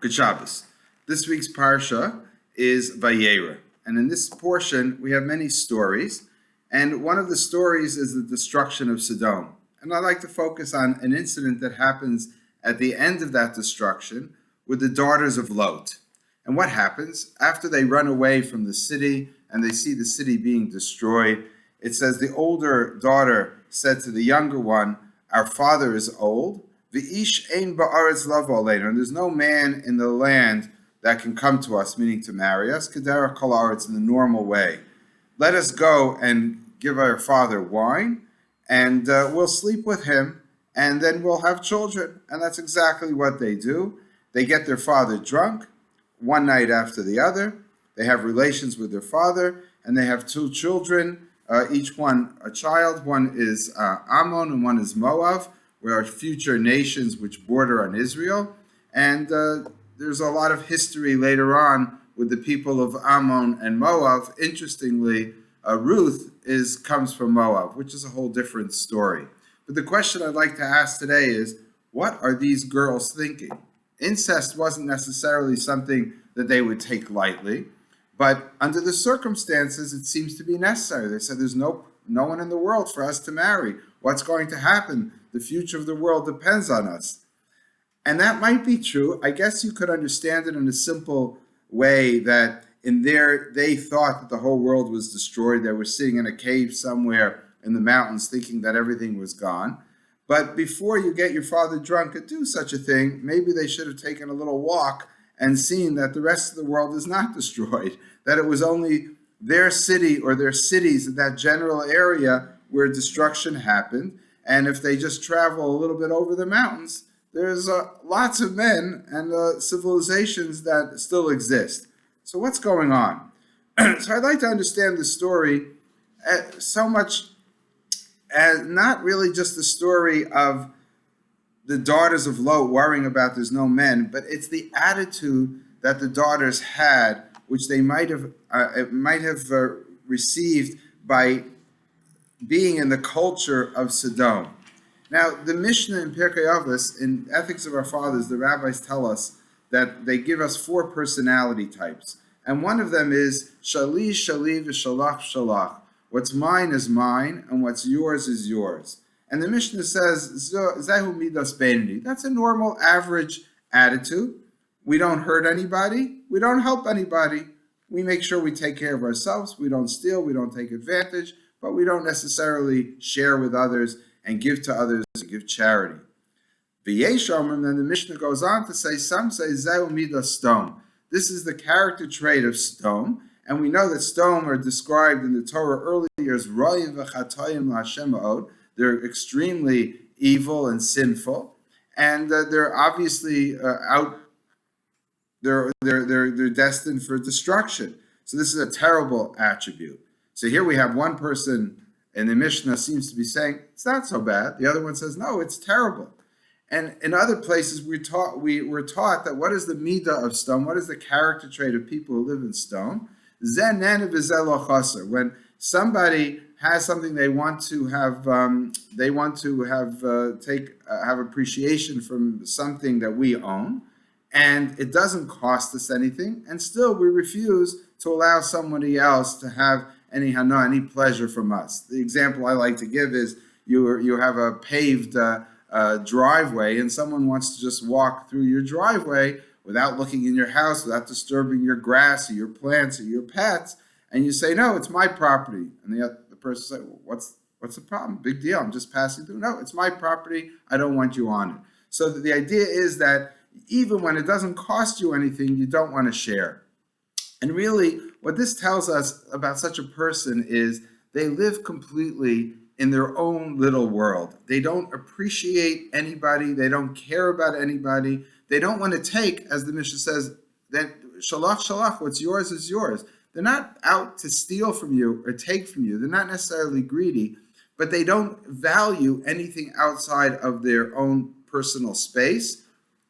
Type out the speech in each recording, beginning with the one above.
Good Shabbos. This week's parsha is Vayera, and in this portion we have many stories, and one of the stories is the destruction of Sodom. And I'd like to focus on an incident that happens at the end of that destruction with the daughters of Lot. And what happens after they run away from the city and they see the city being destroyed? It says the older daughter said to the younger one, "Our father is old. V'ish ein ba'aretz lavo aleinu, and there's no man in the land that can come to us," meaning to marry us, kederach kol haaretz, in the normal way. "Let us go and give our father wine, and we'll sleep with him, and then we'll have children." And that's exactly what they do. They get their father drunk one night after the other. They have relations with their father, and they have two children, each one a child. One is Ammon and one is Moab, where are future nations which border on Israel. And there's a lot of history later on with the people of Ammon and Moab. Interestingly, Ruth comes from Moab, which is a whole different story. But the question I'd like to ask today is, what are these girls thinking? Incest wasn't necessarily something that they would take lightly, but under the circumstances, it seems to be necessary. They said, there's no one in the world for us to marry. What's going to happen? The future of the world depends on us. And that might be true. I guess you could understand it in a simple way that they thought that the whole world was destroyed. They were sitting in a cave somewhere in the mountains thinking that everything was gone. But before you get your father drunk and do such a thing, maybe they should have taken a little walk and seen that the rest of the world is not destroyed, that it was only their city or their cities in that general area where destruction happened. And if they just travel a little bit over the mountains, there's lots of men and civilizations that still exist. So what's going on? So I'd like to understand the story so much as not really just the story of the daughters of Lot worrying about there's no men, but it's the attitude that the daughters had, which they might have received by being in the culture of Sodom. Now, the Mishnah in Pirkei Avos, in Ethics of Our Fathers, the rabbis tell us that they give us 4 personality types. And one of them is Shali, Shali, V'shalach, Shalach. What's mine is mine, and what's yours is yours. And the Mishnah says, Zehu midas benini. That's a normal, average attitude. We don't hurt anybody. We don't help anybody. We make sure we take care of ourselves. We don't steal. We don't take advantage. But we don't necessarily share with others and give to others and give charity. V'yeshomrim, then the Mishnah goes on to say, some say Zehu midas Sdom. This is the character trait of Sdom, and we know that Sdom are described in the Torah earlier as Royim v'chatayim la'Hashem ma'od. They're extremely evil and sinful, and they're obviously They're destined for destruction. So this is a terrible attribute. So here we have one person in the Mishnah seems to be saying it's not so bad. The other one says no, it's terrible. And in other places we were taught that what is the midah of Sdom? What is the character trait of people who live in Sdom? When somebody has something they want to have have appreciation from something that we own, and it doesn't cost us anything, and still we refuse to allow somebody else to have any hana, any pleasure from us. The example I like to give is you have a paved driveway, and someone wants to just walk through your driveway without looking in your house, without disturbing your grass or your plants or your pets, and you say, no, it's my property. And the person says, well, what's the problem? Big deal, I'm just passing through. No, it's my property, I don't want you on it. So the idea is that even when it doesn't cost you anything, you don't want to share. And really, what this tells us about such a person is they live completely in their own little world. They don't appreciate anybody. They don't care about anybody. They don't want to take, as the Mishnah says, that shalach, what's yours is yours. They're not out to steal from you or take from you. They're not necessarily greedy, but they don't value anything outside of their own personal space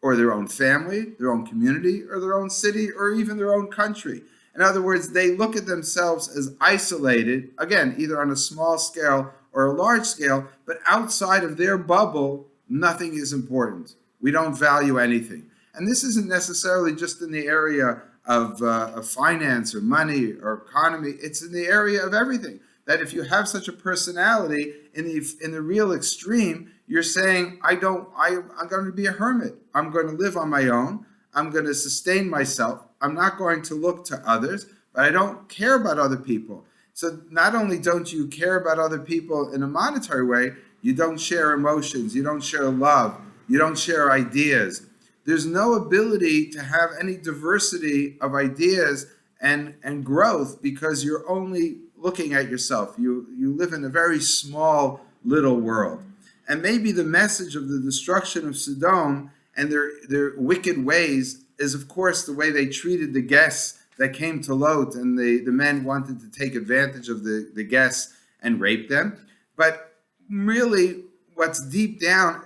or their own family, their own community, or their own city, or even their own country. In other words, they look at themselves as isolated, again, either on a small scale or a large scale, but outside of their bubble, nothing is important. We don't value anything. And this isn't necessarily just in the area of finance or money or economy. It's in the area of everything. That if you have such a personality in the real extreme, you're saying, I'm going to be a hermit. I'm going to live on my own. I'm going to sustain myself. I'm not going to look to others, but I don't care about other people. So not only don't you care about other people in a monetary way, you don't share emotions, you don't share love, you don't share ideas. There's no ability to have any diversity of ideas and growth because you're only looking at yourself. You live in a very small little world. And maybe the message of the destruction of Sodom and their wicked ways is, of course, the way they treated the guests that came to Lot, and the men wanted to take advantage of the guests and rape them. But really, what's deep down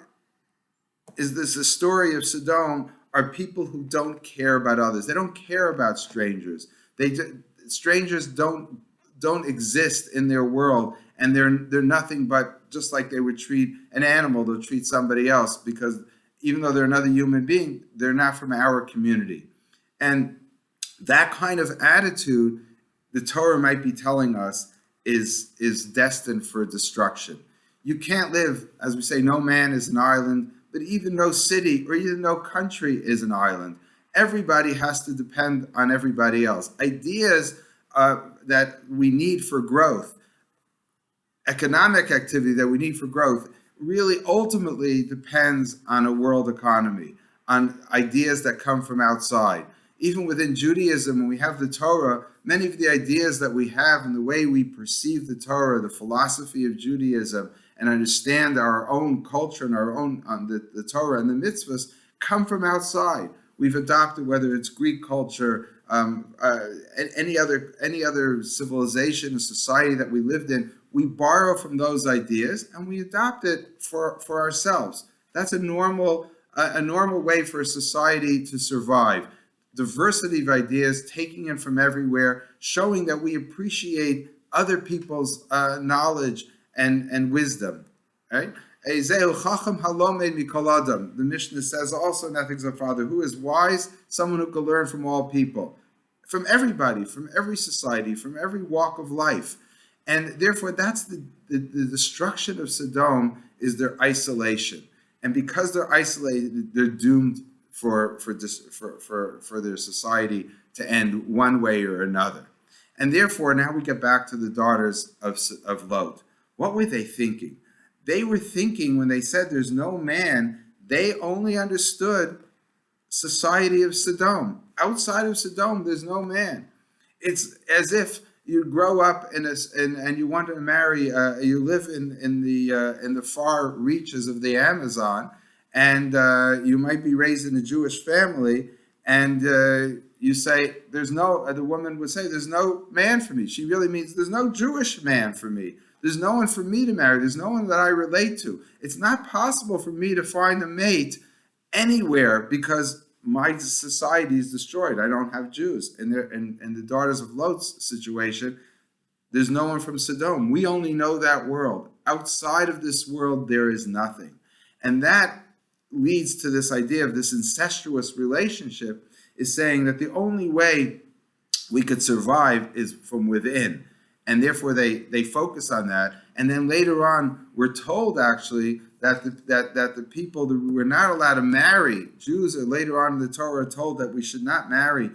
is this: the story of Sodom are people who don't care about others. They don't care about strangers. Strangers don't exist in their world, and they're nothing but, just like they would treat an animal, they'll treat somebody else, because even though they're another human being, they're not from our community. And that kind of attitude, the Torah might be telling us, is destined for destruction. You can't live, as we say, no man is an island, but even no city or even no country is an island. Everybody has to depend on everybody else. Ideas that we need for growth, economic activity that we need for growth, really ultimately depends on a world economy, on ideas that come from outside. Even within Judaism, when we have the Torah, many of the ideas that we have and the way we perceive the Torah, the philosophy of Judaism, and understand our own culture and our own the Torah and the mitzvahs come from outside. We've adopted, whether it's Greek culture, any other civilization or society that we lived in, we borrow from those ideas and we adopt it for ourselves. That's a normal way for a society to survive. Diversity of ideas, taking in from everywhere, showing that we appreciate other people's knowledge and wisdom. Right? The Mishnah says also in Ethics of Father, who is wise? Someone who can learn from all people, from everybody, from every society, from every walk of life. And therefore, that's the destruction of Sodom, is their isolation. And because they're isolated, they're doomed for their society to end one way or another. And therefore, now we get back to the daughters of Lot. What were they thinking? They were thinking, when they said there's no man, they only understood society of Sodom. Outside of Sodom, there's no man. It's as if you grow up and you want to marry. You live in the far reaches of the Amazon, and you might be raised in a Jewish family, and you say the woman would say, there's no man for me. She really means there's no Jewish man for me. There's no one for me to marry. There's no one that I relate to. It's not possible for me to find a mate anywhere because my society is destroyed. I don't have Jews. And the daughters of Lot's situation, there's no one from Sodom. We only know that world. Outside of this world, there is nothing. And that leads to this idea of this incestuous relationship, is saying that the only way we could survive is from within. And therefore they focus on that. And then later on, we're told actually that the people that were not allowed to marry, Jews are later on in the Torah told that we should not marry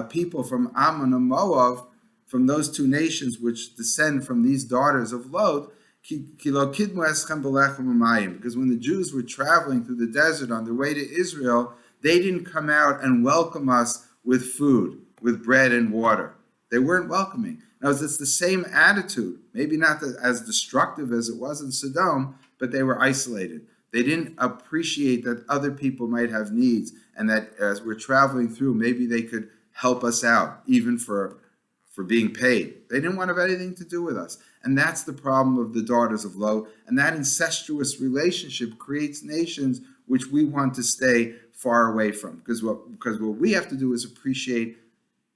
people from Ammon and Moab, from those two nations which descend from these daughters of Lot, because when the Jews were traveling through the desert on their way to Israel, they didn't come out and welcome us with food, with bread and water. They weren't welcoming. Now, it's the same attitude, maybe not as destructive as it was in Sodom, but they were isolated. They didn't appreciate that other people might have needs, and that as we're traveling through, maybe they could help us out, even for being paid. They didn't want to have anything to do with us. And that's the problem of the daughters of Lot. And that incestuous relationship creates nations which we want to stay far away from. Because what we have to do is appreciate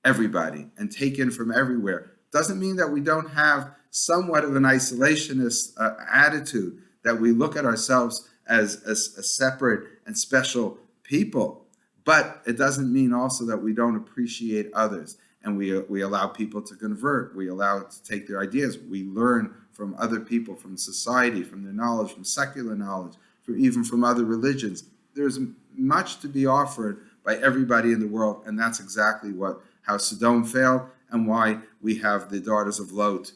everybody and take in from everywhere. Doesn't mean that we don't have somewhat of an isolationist attitude, that we look at ourselves as a separate and special people. But it doesn't mean also that we don't appreciate others and we allow people to convert. We allow it to take their ideas. We learn from other people, from society, from their knowledge, from secular knowledge, even from other religions. There's much to be offered by everybody in the world, and that's exactly how Sodom failed and why we have the daughters of Lot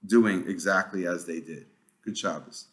doing exactly as they did. Good Shabbos.